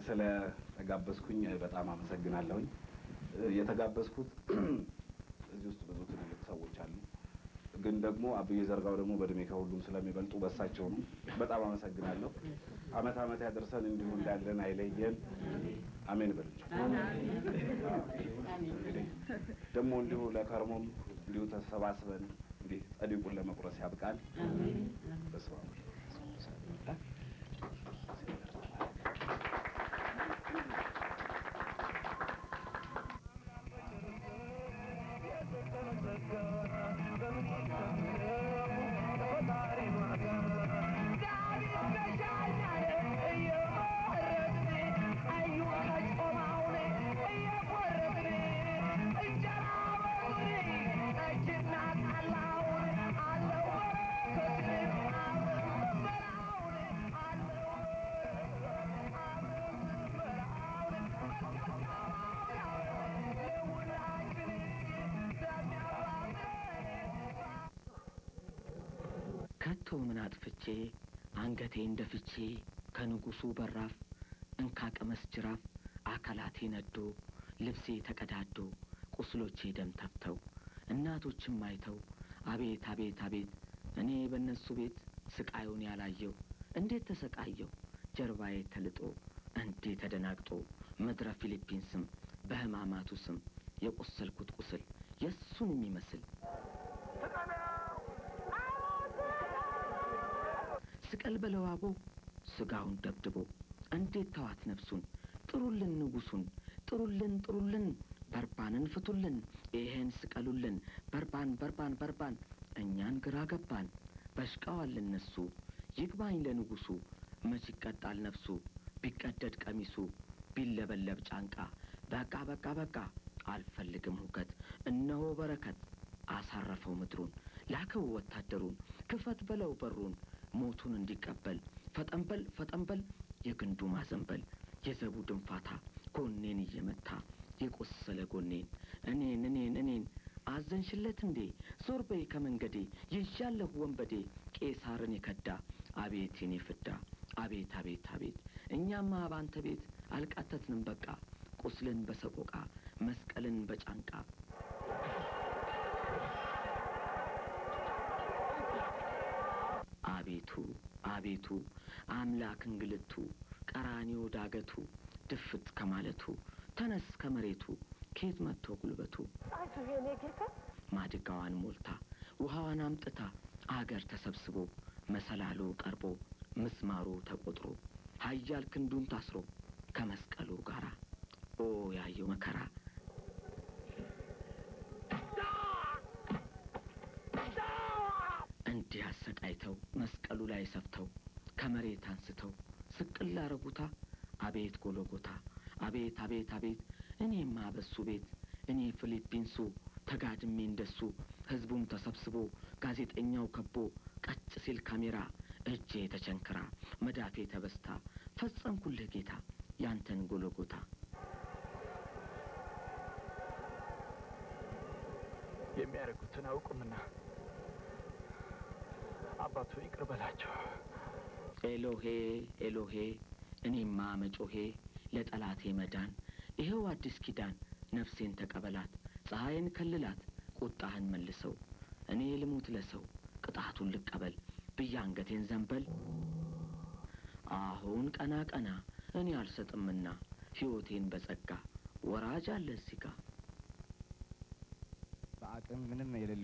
ስለ ተጋበዝኩኝ በጣም አመሰግናለሁኝ። የተጋበዝኩት እዚህ ውስጥ ብዙ ትልልቅ ሰዎች አሉ፣ ግን ደግሞ አብዬ ዘርጋው ደግሞ በእድሜ ከሁሉም ስለሚበልጡ በሳቸው ነው። በጣም አመሰግናለሁ። አመት አመት ያደርሰን፣ እንዲሁ እንዳለን አይለየን። አሜን በልጅ ደግሞ እንዲሁ ለከርሞም እንዲሁ ተሰባስበን እንዲህ ጸዲቁን ለመቁረስ ያብቃል። በስመ አብ ከቶ ምን አጥፍቼ አንገቴን ደፍቼ ከንጉሱ በራፍ እንካ ቀመስ ጅራፍ አካላቴ ነዶ ልብሴ ተቀዳዶ ቁስሎቼ ደም ተፍተው እናቶችም አይተው አቤት አቤት አቤት እኔ በእነሱ ቤት ስቃዩን ያላየው እንዴት ተሰቃየው ጀርባዬ ተልጦ እንዴት ተደናግጦ ምድረ ፊሊፒንስም በህማማቱ ስም የቆሰልኩት ቁስል የሱን የሚመስል ስቀል በለው አቦ ስጋውን ደብድቦ። እንዴት ተዋት ነፍሱን? ጥሩልን ንጉሱን ጥሩልን በርባንን ፍቱልን ይሄን ስቀሉልን በርባን በርባን እኛን ግራ ገባን። በሽቀዋል እነሱ ይግባኝ ለንጉሱ መች ይቀጣል ነፍሱ ቢቀደድ ቀሚሱ ቢለበለብ ጫንቃ። በቃ አልፈልግም ሁከት እነሆ በረከት አሳረፈው ምድሩን ላከው ወታደሩን ክፈት በለው በሩን ሞቱን እንዲቀበል ፈጠን በል የግንዱ ማዘንበል የዘቡ ድንፋታ ጎኔን እየመታ የቆሰለ ጎኔን እኔን አዘንሽለት እንዴ ዞር በይ ከመንገዴ ይዣለሁ ወንበዴ ቄሳርን የከዳ አቤት የኔ ፍዳ አቤት እኛማ ባንተ ቤት አልቃተትንም በቃ ቁስልን በሰቆቃ መስቀልን በጫንቃ። አቤቱ አምላክ እንግልቱ ቀራንዮ ዳገቱ ድፍት ከማለቱ ተነስ ከመሬቱ ኬት መጥቶ ጉልበቱ። ማድጋዋን ሞልታ ውሃዋን አምጥታ አገር ተሰብስቦ መሰላሉ ቀርቦ ምስማሩ ተቆጥሮ ኃያል ክንዱን ታስሮ ከመስቀሉ ጋራ ኦ ያየው መከራ። እንዲህ አሰቃይተው መስቀሉ ላይ ሰፍተው ከመሬት አንስተው ስቅል አረጉታ። አቤት ጎሎጎታ አቤት እኔማ በሱ ቤት እኔ ፊሊፒንሱ ተጋድሜ እንደሱ ህዝቡም ተሰብስቦ ጋዜጠኛው ከቦ ቀጭ ሲል ካሜራ እጄ ተቸንክራ መዳፌ ተበስታ ፈጸምኩልህ ጌታ ያንተን ጎሎጎታ። የሚያደርጉትን አውቁምና አባቱ ይቅር በላቸው። ኤሎሄ እኔማ መጮሄ ለጠላቴ መዳን ይኸው አዲስ ኪዳን ነፍሴን ተቀበላት ፀሐይን ከልላት ቁጣህን መልሰው እኔ ልሙት ለሰው ቅጣቱን ልቀበል ብዬ አንገቴን ዘንበል። አሁን ቀና እኔ አልሰጥምና ሕይወቴን በጸጋ ወራጅ አለ እዚህ ጋ። በአቅም ምንም የሌለው